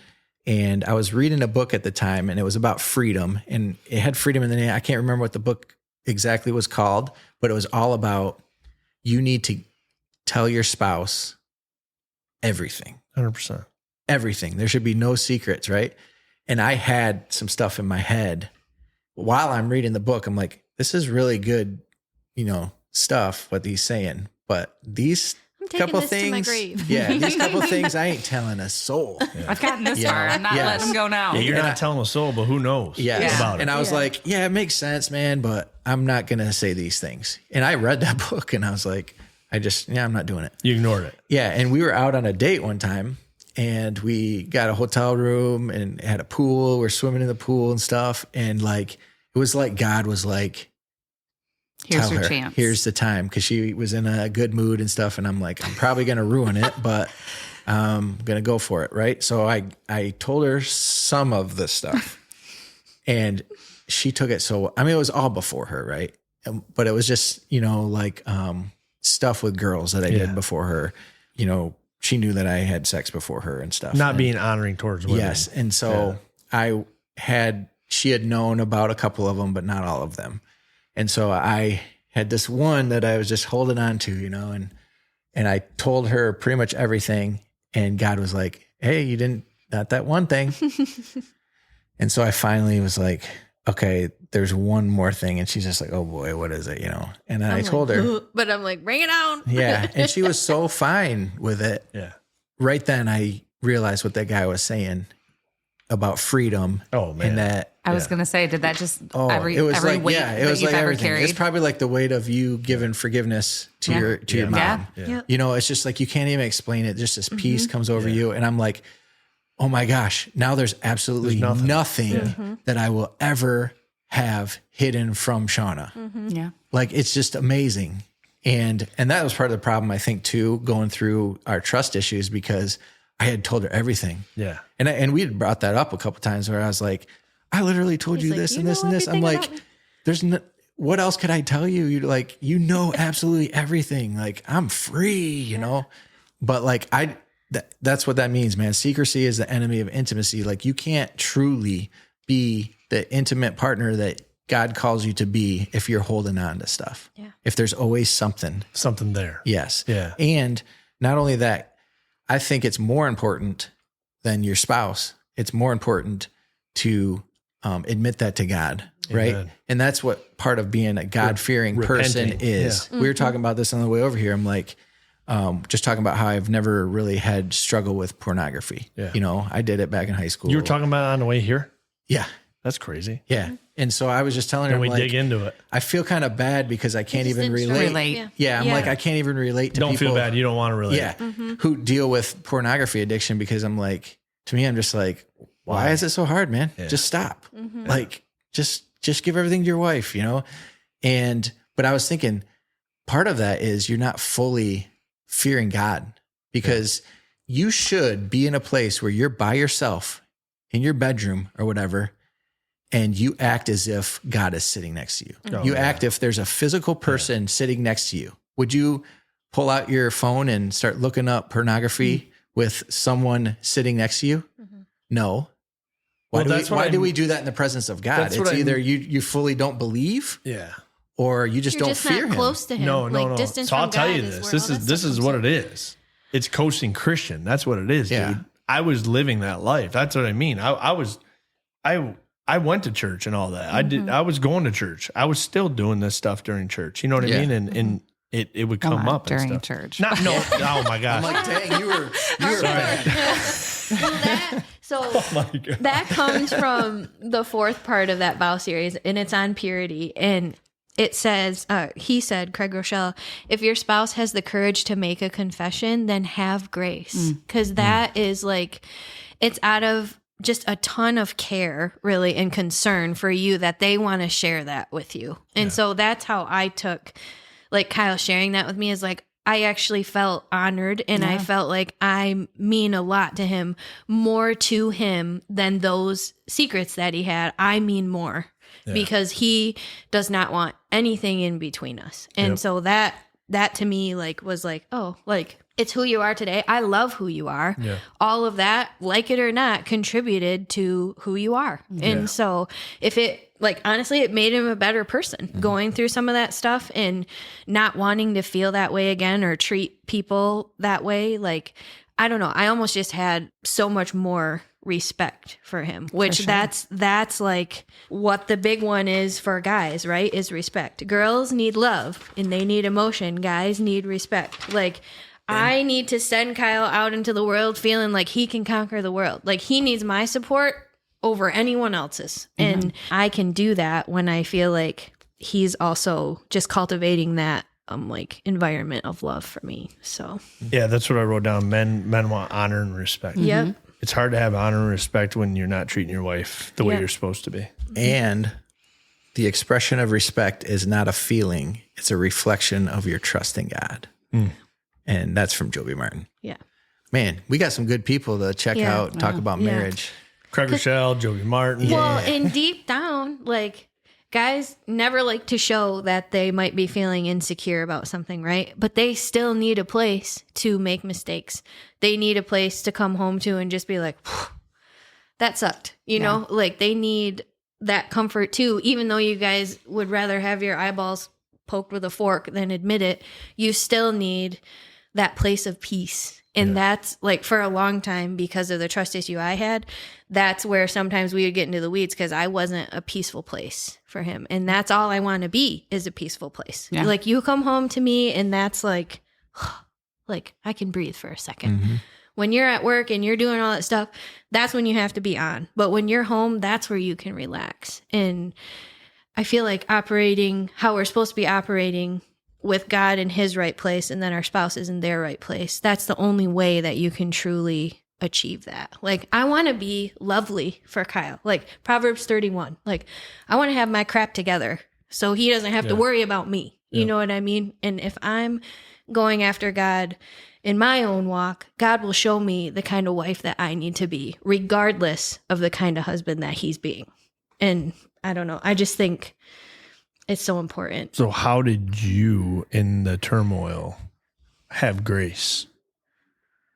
And I was reading a book at the time, and it was about freedom, and it had freedom in the name. I can't remember what the book exactly was called, but it was all about you need to tell your spouse everything. 100%. Everything. There should be no secrets, right? And I had some stuff in my head while I'm reading the book. I'm like, this is really good, you know, stuff, what he's saying. But these couple things, these couple things, I ain't telling a soul. I've gotten this far. I'm not letting them go now. Yeah, you're not telling a soul, but who knows about it. And I was like, it makes sense, man, but I'm not going to say these things. And I read that book and I was like, I'm not doing it. You ignored it. Yeah. And we were out on a date one time, and we got a hotel room and had a pool. We're swimming in the pool and stuff. And like, it was like God was like, here's your chance. Here's the time. Cause she was in a good mood and stuff. And I'm like, I'm probably going to ruin it, but I'm going to go for it. Right. So I told her some of the stuff and she took it. So, I mean, it was all before her. Right. But it was just, you know, like, stuff with girls that I did before her, you know, she knew that I had sex before her and stuff. Not being honoring towards women. Yes. And so she had known about a couple of them, but not all of them. And so I had this one that I was just holding on to, you know, and I told her pretty much everything. And God was like, hey, you didn't, not that one thing. And so I finally was like, okay, there's one more thing. And she's just like, oh boy, what is it? You know? And then I told her, but I'm like, bring it on. Yeah. And she was so fine with it. Yeah. Right then I realized what that guy was saying about freedom. Oh man. And that, I was going to say, did that just it was every like, weight it was that you've like ever everything. carried? It's probably like the weight of you giving forgiveness to your mom. Yeah. You know, it's just like, you can't even explain it. Just this peace comes over you. And I'm like, oh my gosh, now there's absolutely nothing that I will ever have hidden from Shauna. Yeah. Like, it's just amazing. And that was part of the problem, I think, too, going through our trust issues, because I had told her everything. Yeah. And we had brought that up a couple of times where I was like, I literally told you this and this and this. I'm like, what else could I tell you? You like, you know, absolutely everything. Like, I'm free, you know, but like, that's what that means, man. Secrecy is the enemy of intimacy. Like, you can't truly be the intimate partner that God calls you to be if you're holding on to stuff. Yeah. If there's always something there. Yes. Yeah. And not only that, I think it's more important than your spouse. It's more important to admit that to God, right? Amen. And that's what part of being a God-fearing person is. We were talking about this on the way over here. I'm like, just talking about how I've never really had struggle with pornography. Yeah. You know, I did it back in high school. You were talking about it on the way here? Yeah. That's crazy. Yeah. And so I was just telling her, and we like, dig into it. I feel kind of bad because I can't even relate. Yeah. I'm like, I can't even relate to don't people. Don't feel bad. You don't want to relate. Yeah. Who deal with pornography addiction, because I'm like, to me, I'm just like, why is it so hard, man? Yeah. Just stop. Like, just give everything to your wife, you know? But I was thinking part of that is you're not fully fearing God, because you should be in a place where you're by yourself in your bedroom or whatever, and you act as if God is sitting next to you. You act if there's a physical person sitting next to you. Would you pull out your phone and start looking up pornography with someone sitting next to you? No. Why do we do that in the presence of God? It's either you fully don't believe, or you just You're don't just fear not him. close to him. No. Distance So I'll from tell God you is this. where This all is that this stuff is comes what from. it is. It's coasting Christian. That's what it is, Yeah. dude. I was living that life. That's what I mean. I went to church and all that. I was going to church. I was still doing this stuff during church. You know what I mean? And it would come up and during stuff. church. No. Oh my gosh. I'm like, dang, you were Oh my God. That comes from the fourth part of that vow series, and it's on purity. And it says, he said, Craig Rochelle, if your spouse has the courage to make a confession, then have grace. Because that is like, it's out of just a ton of care, really, and concern for you that they want to share that with you. And so that's how I took, like, Kyle sharing that with me is like, I actually felt honored, and I felt like I mean a lot to him, more to him than those secrets that he had. I mean more because he does not want anything in between us. And so that to me, like, was like, oh, like, it's who you are today. I love who you are. Yeah. All of that, like it or not, contributed to who you are. And so if it, like, honestly, it made him a better person going through some of that stuff and not wanting to feel that way again or treat people that way. Like, I don't know. I almost just had so much more respect for him, which that's like what the big one is for guys, right? Is respect. Girls need love and they need emotion. Guys need respect. Like, I need to send Kyle out into the world feeling like he can conquer the world. Like, he needs my support over anyone else's. And I can do that when I feel like he's also just cultivating that like environment of love for me. So Yeah, that's what I wrote down. Men want honor and respect. Yep. It's hard to have honor and respect when you're not treating your wife the way you're supposed to be. And the expression of respect is not a feeling. It's a reflection of your trust in God. And that's from Joby Martin. Yeah. Man, we got some good people to check out, talk about marriage. Craig Rochelle, Joby Martin. Well, and deep down, like, guys never like to show that they might be feeling insecure about something, right? But they still need a place to make mistakes. They need a place to come home to and just be like, that sucked. You know, like, they need that comfort too, even though you guys would rather have your eyeballs poked with a fork than admit it. You still need that place of peace. And that's, like, for a long time, because of the trust issue I had, that's where sometimes we would get into the weeds because I wasn't a peaceful place for him. And that's all I want to be, is a peaceful place. Yeah. Like, you come home to me and that's like I can breathe for a second. When you're at work and you're doing all that stuff, that's when you have to be on. But when you're home, that's where you can relax. And I feel like operating how we're supposed to be operating with God in his right place and then our spouses in their right place, that's the only way that you can truly achieve that. Like, I want to be lovely for Kyle. Like, Proverbs 31. Like, I want to have my crap together so he doesn't have to worry about me. You know what I mean? And if I'm going after God in my own walk, God will show me the kind of wife that I need to be, regardless of the kind of husband that he's being. And I don't know. I just think it's so important. So how did you, in the turmoil, have grace?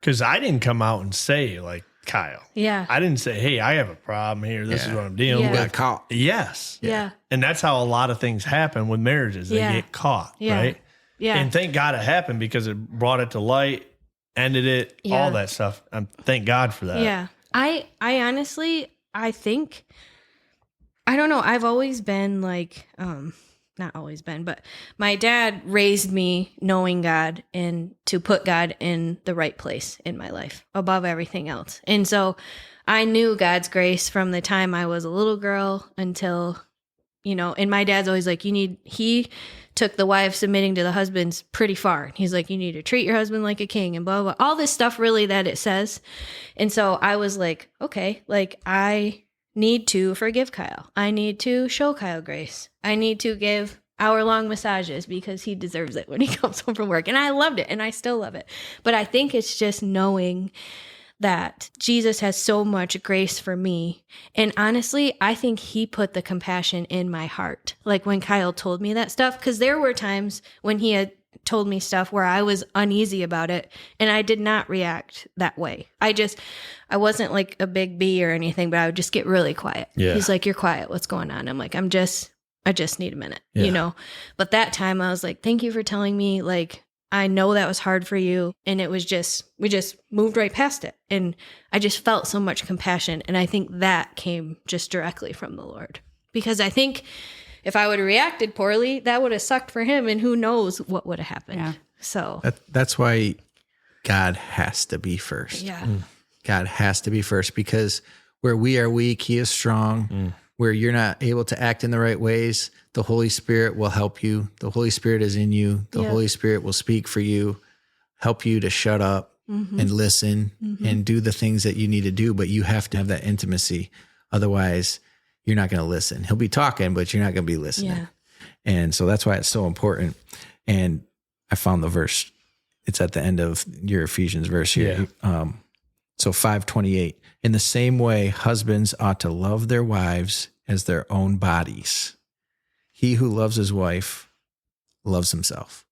Because I didn't come out and say, like, Kyle. Yeah. I didn't say, hey, I have a problem here. This is what I'm dealing Yeah. with. Got caught. Yes. Yeah. And that's how a lot of things happen with marriages. They get caught, right? Yeah. And thank God it happened because it brought it to light, ended it, all that stuff. Thank God for that. Yeah. I honestly, I think, I don't know. I've always been like, not always been, but my dad raised me knowing God and to put God in the right place in my life above everything else. And so I knew God's grace from the time I was a little girl until, you know, and my dad's always like, he took the wife submitting to the husbands pretty far. He's like, you need to treat your husband like a king and blah, blah, blah. All this stuff really that it says. And so I was like, okay, like, I need to forgive Kyle. I need to show Kyle grace. I need to give hour-long massages because he deserves it when he comes home from work. And I loved it, and I still love it. But I think it's just knowing that Jesus has so much grace for me. And honestly, I think he put the compassion in my heart. Like, when Kyle told me that stuff, because there were times when he had told me stuff where I was uneasy about it, and I did not react that way. I wasn't like a big B or anything, but I would just get really quiet. Yeah. He's like, you're quiet. What's going on? I'm like, I'm just I just need a minute, you know? But that time I was like, thank you for telling me, like, I know that was hard for you. And it was just, we just moved right past it. And I just felt so much compassion. And I think that came just directly from the Lord. Because I think if I would have reacted poorly, that would have sucked for him. And who knows what would have happened. Yeah. So that's why God has to be first. Yeah. God has to be first, because where we are weak, he is strong. Where you're not able to act in the right ways, the Holy Spirit will help you. The Holy Spirit is in you. The Holy Spirit will speak for you, help you to shut up and listen and do the things that you need to do. But you have to have that intimacy. Otherwise, you're not going to listen. He'll be talking, but you're not going to be listening. Yeah. And so that's why it's so important. And I found the verse. It's at the end of your Ephesians verse here. Yeah. So 5:28. In the same way, husbands ought to love their wives as their own bodies. He who loves his wife loves himself.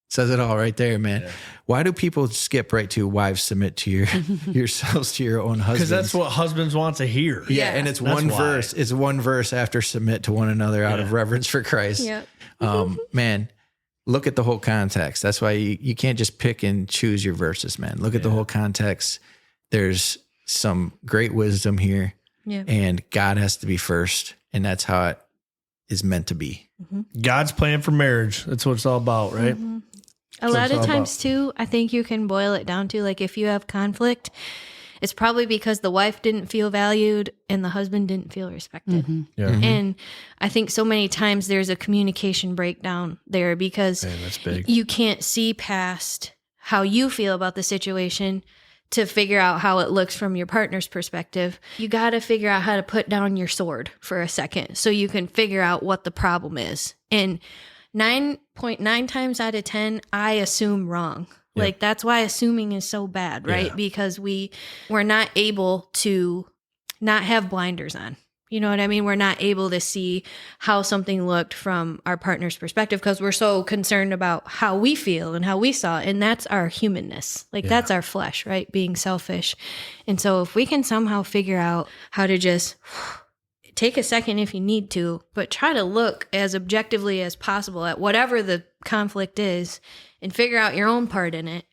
Says it all right there, man. Yeah. Why do people skip right to wives submit to yourselves to your own husbands? Because that's what husbands want to hear. Yeah, and it's one verse. It's one verse after submit to one another out of reverence for Christ. Yeah. Man, look at the whole context. That's why you can't just pick and choose your verses, man. Look at the whole context. There's some great wisdom here, and God has to be first, and that's how it is meant to be. God's plan for marriage. That's what it's all about, right? A lot of times, too, I think you can boil it down to, like, if you have conflict, it's probably because the wife didn't feel valued and the husband didn't feel respected. And I think so many times there's a communication breakdown there because that's big. You can't see past how you feel about the situation to figure out how it looks from your partner's perspective. You got to figure out how to put down your sword for a second so you can figure out what the problem is. And 9.9 times out of 10, I assume wrong. Like, that's why assuming is so bad, right? Because we're not able to not have blinders on. You know what I mean? We're not able to see how something looked from our partner's perspective because we're so concerned about how we feel and how we saw it. And that's our humanness. Like, that's our flesh, right? Being selfish. And so if we can somehow figure out how to just take a second if you need to, but try to look as objectively as possible at whatever the conflict is and figure out your own part in it,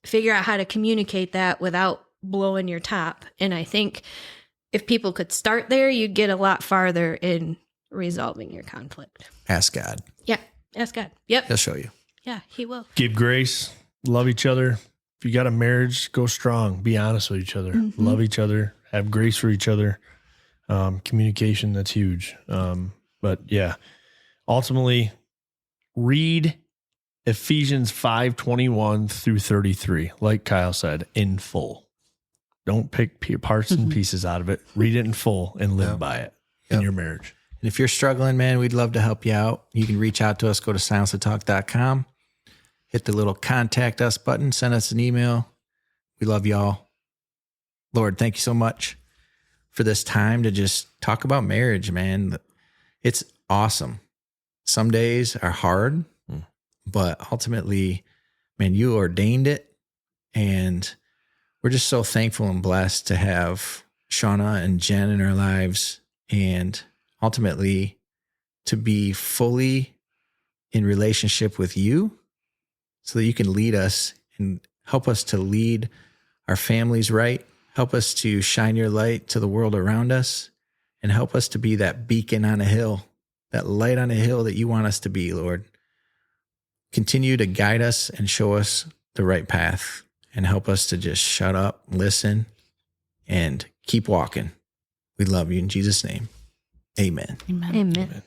figure out how to communicate that without blowing your top. And I think if people could start there, you'd get a lot farther in resolving your conflict. Ask God. Yeah, ask God. Yep. He'll show you. Yeah, he will. Give grace. Love each other. If you got a marriage, go strong. Be honest with each other. Love each other. Have grace for each other. Communication, that's huge. But yeah, ultimately, read Ephesians 5:21 through 33, like Kyle said, in full. Don't pick parts and pieces out of it. Read it in full and live by it in your marriage. And if you're struggling, man, we'd love to help you out. You can reach out to us. Go to silencethetalk.com. Hit the little contact us button. Send us an email. We love y'all. Lord, thank you so much for this time to just talk about marriage, man. It's awesome. Some days are hard, but ultimately, man, you ordained it. And we're just so thankful and blessed to have Shauna and Jen in our lives, and ultimately to be fully in relationship with you so that you can lead us and help us to lead our families right. Help us to shine your light to the world around us, and help us to be that beacon on a hill, that light on a hill that you want us to be, Lord. Continue to guide us and show us the right path, and help us to just shut up, listen, and keep walking. We love you in Jesus' name. Amen. Amen.